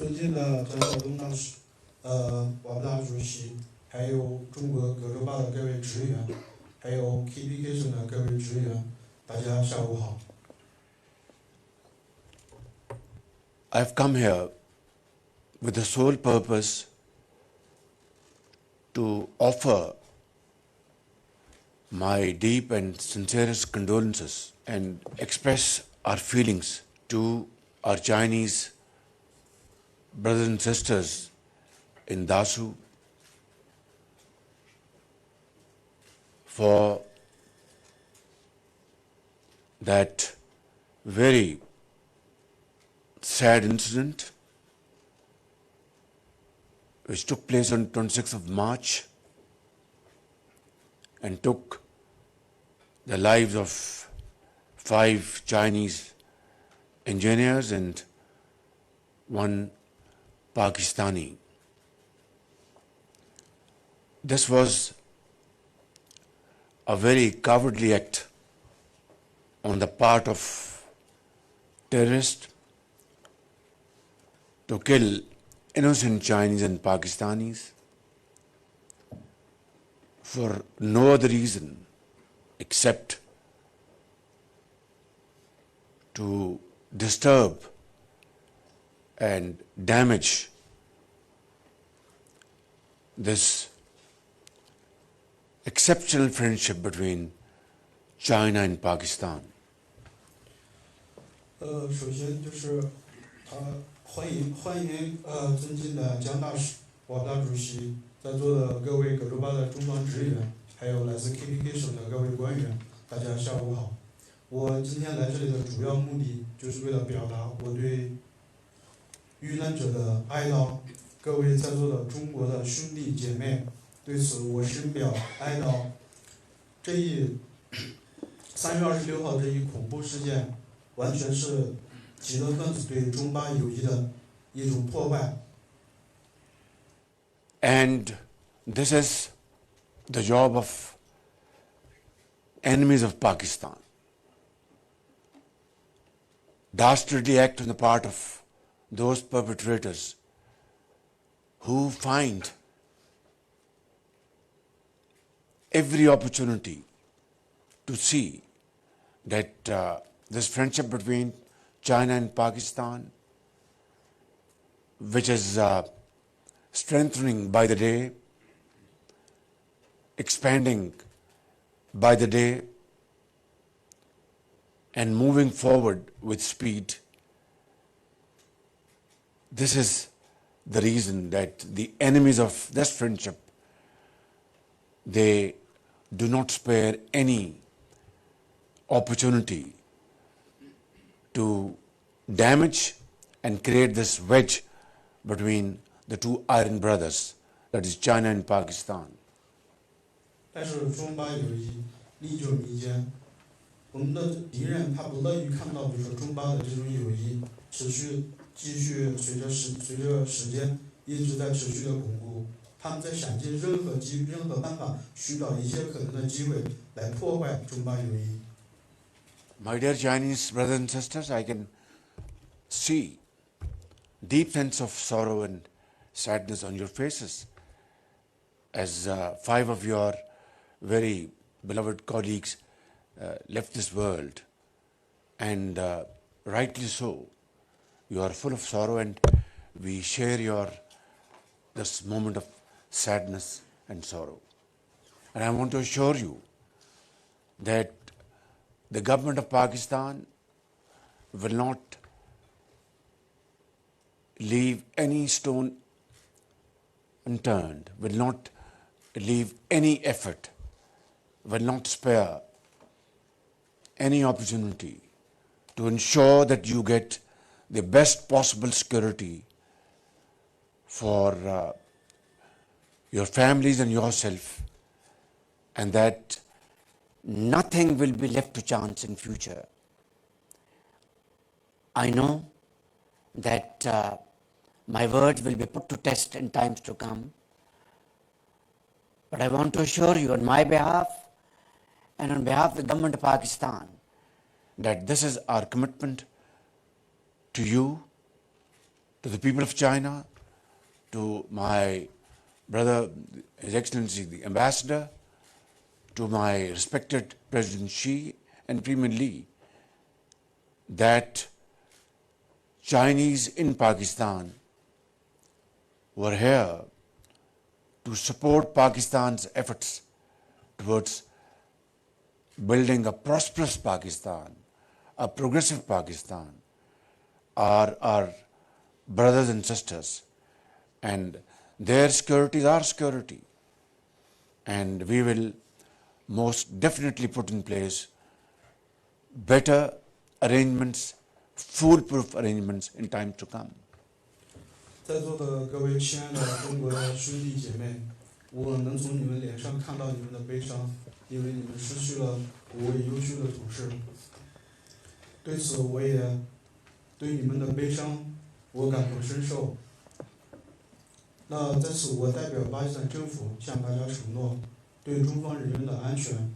尊敬的张晓东大使，王大主席，还有中国葛洲坝的各位职员，还有 KPK 省的各位职员，大家下午好。I've come here with the sole purpose to offer my deep and sincerest condolences and express our feelings to our Chinese brothers and sisters in Dasu for that very sad incident which took place on 26th of March and took the lives of 5 Chinese engineers and 1 Pakistani. This was a very cowardly act on the part of terrorists to kill innocent Chinese and Pakistanis for no other reason except to disturb and damage this exceptional friendship between China and Pakistan. 首先就是欢迎尊敬的江大使、王大主席，在座的各位葛洲坝的中方职员，还有来自 KPK 省的各位官员，大家下午好。我今天来这里的主要目的，就是为了表达我对遇难者的哀悼。各位在座的中国的兄弟姐妹，对此我深表哀悼。这一3月26号这一恐怖事件，完全是极端分子对中巴友谊的一种破坏。And this is the job of enemies of Pakistan. Dastardly act on the part of those perpetrators who find every opportunity to see that this friendship between China and Pakistan, which is strengthening by the day, expanding by the day, and moving forward with speed. This is the reason that the enemies of this friendship, they do not spare any opportunity to damage and create this wedge between the 2 iron brothers, that is China and Pakistan. 但是中巴友谊历久弥坚，我们的敌人他不乐于看到，比如说中巴的这种友谊继续随着时间一直在持续的巩固。他们在想尽任何办法，寻找一切可能的机会来破坏中巴友谊。My dear Chinese brothers and sisters, I can see deep sense of sorrow and sadness on your faces as 5 of your very beloved colleagues left this world, and rightly so. You are full of sorrow, and we share this moment of sadness and sorrow. And I want to assure you that the government of Pakistan will not leave any stone unturned, will not leave any effort, will not spare any opportunity to ensure that you get the best possible security for your families and yourself, and that nothing will be left to chance in future. I know that my words will be put to test in times to come, but I want to assure you on my behalf and on behalf of the government of Pakistan that this is our commitment to you to the people of China, to my brother, His Excellency the Ambassador, to my respected President Xi and Premier Li, that Chinese in Pakistan were here to support Pakistan's efforts towards building a prosperous Pakistan, a progressive Pakistan, are our brothers and sisters, and their security is our security, and we will most definitely put in place better arrangements, foolproof arrangements in times to come. 在座的各位亲爱的中国的兄弟姐妹，我能从你们脸上看到你们的悲伤，因为你们失去了5位优秀的同事。对此，我也对你们的悲伤我感同身受。那在此，我代表巴基斯坦政府向大家承诺，对中方人员的安全，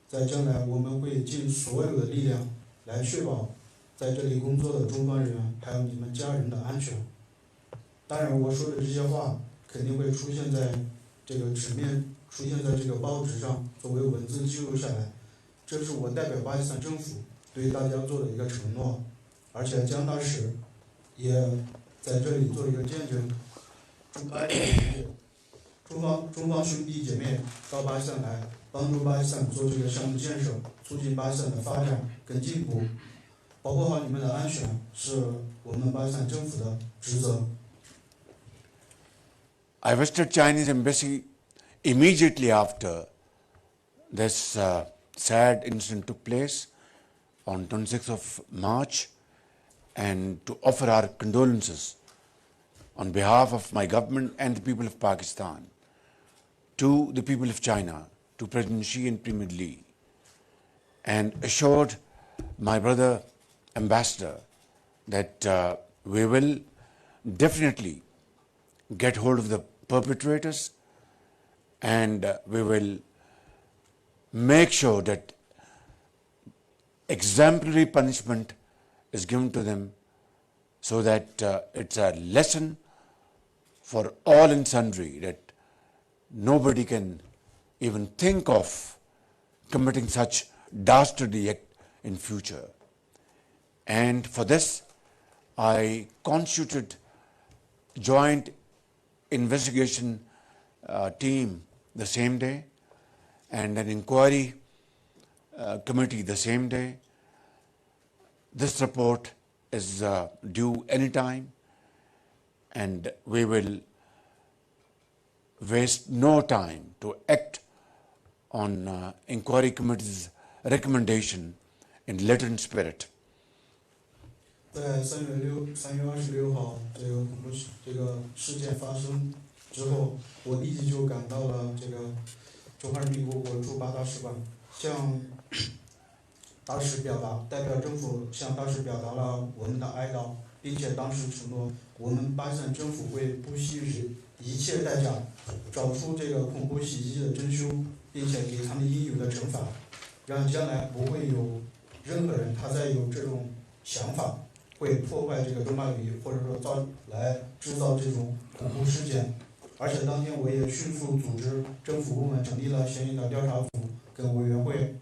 在将来我们会尽所有的力量来确保在这里工作的中方人员还有你们家人的安全。当然，我说的这些话肯定会出现在这个纸面，出现在这个报纸上，作为文字记录下来。这是我代表巴基斯坦政府对大家做的一个承诺，而且江大使也在这里做一个见证。中方兄弟姐妹到巴基斯坦来，帮助巴基斯坦做这个项目建设，促进巴基斯坦的发展跟进步，保护好你们的安全，是我们巴基斯坦政府的职责。I visited Chinese embassy immediately after this sad incident took place on 26th of March, and to offer our condolences on behalf of my government and the people of Pakistan to the people of China, to President Xi and Premier Li, and assured my brother Ambassador that we will definitely get hold of the perpetrators, and we will make sure that exemplary punishment is given to them, so that it's a lesson for all and sundry that nobody can even think of committing such dastardly act in future. And for this, I constituted joint investigation team the same day, and an inquiry committee the same day. This report is due anytime, and we will waste no time to act on inquiry committee's recommendation in letter and spirit. 在3月26号这个恐怖这个事件发生之后，我立即就赶到了这个中华人民共和国驻巴大使馆，向大使代表政府向大使表达了我们的哀悼，并且当时承诺我们巴基斯坦政府会不惜一切代价找出这个恐怖袭击的真凶，并且给他们应有的惩罚，让将来不会有任何人他再有这种想法会破坏这个中巴友谊，或者说制造这种恐怖事件。而且当天我也迅速组织政府部门成立了相应的调查组跟委员会，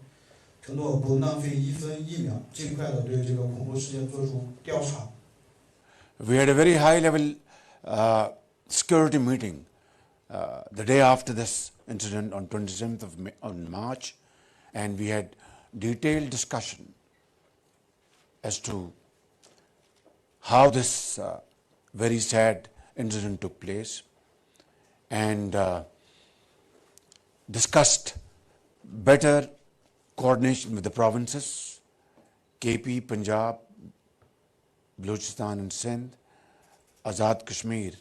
承诺不浪费1分1秒，尽快的对这个恐怖事件做出调查。We had a very high-level security meeting the day after this incident on 27th of March, and we had detailed discussion as to how this very sad incident took place, and discussed better coordination with the provinces, KP, Punjab, Balochistan and Sindh, Azad Kashmir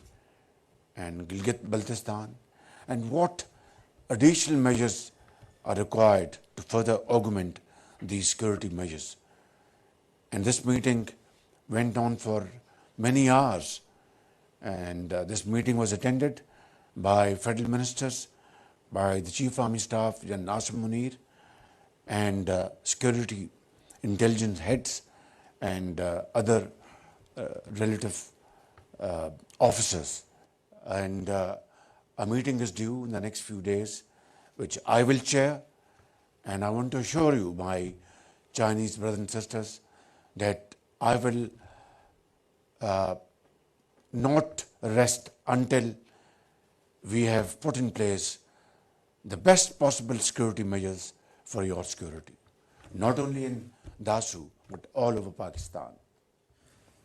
and Gilgit-Baltistan, and what additional measures are required to further augment these security measures. And this meeting went on for many hours, and this meeting was attended by federal ministers, by the Chief Army Staff, General Nasim Munir, and security intelligence heads and other relative officers. And a meeting is due in the next few days, which I will chair. And I want to assure you, my Chinese brothers and sisters, that I will not rest until we have put in place the best possible security measures for your security, not only in Dasu, but all over Pakistan.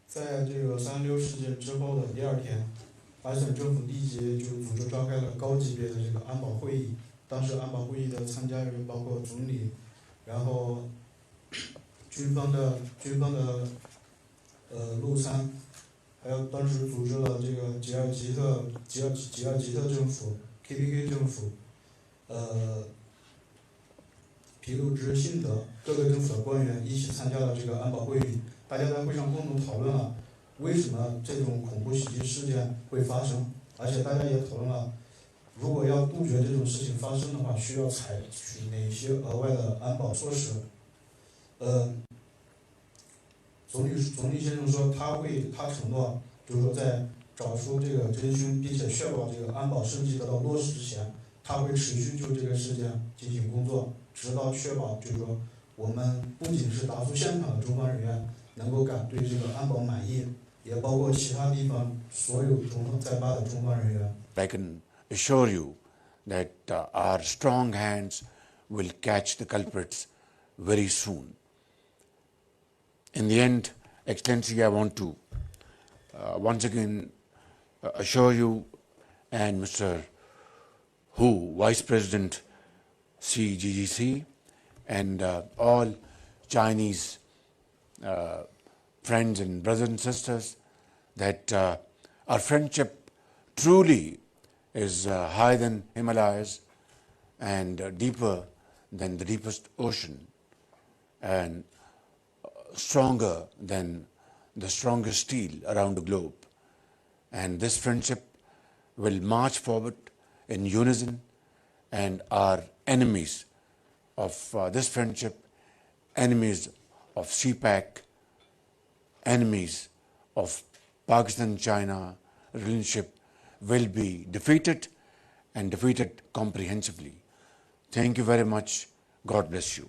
在这个3.6事件之后的第2天，阿省政府立即就组织召开了高级别的这个安保会议。当时安保会议的参加人包括总理，然后军方的陆参，还有当时组织了这个吉尔吉特政府、KPK 政府，皮鲁支、信德各个政府的官员一起参加了这个安保会议。大家在会上共同讨论了为什么这种恐怖袭击事件会发生，而且大家也讨论了，如果要杜绝这种事情发生的话，需要采取哪些额外的安保措施。总理先生说他承诺，就是说在找出这个真凶，并且确保这个安保升级得到落实之前，他会持续就这个事件进行工作，直到确保就是说我们不仅是达苏现场的中方人员能够对这个安保满意，也包括其他地方所有在巴的中方人员。I can assure you that our strong hands will catch the culprits very soon. In the end, Excellency, I want to once again assure you and Mr. Hu, Vice President CGGC, and all Chinese friends and brothers and sisters that our friendship truly is higher than Himalayas and deeper than the deepest ocean, and stronger than the strongest steel around the globe. And this friendship will march forward in unison, and our enemies of this friendship, enemies of CPAC, enemies of Pakistan-China relationship will be defeated, and defeated comprehensively. Thank you very much. God bless you.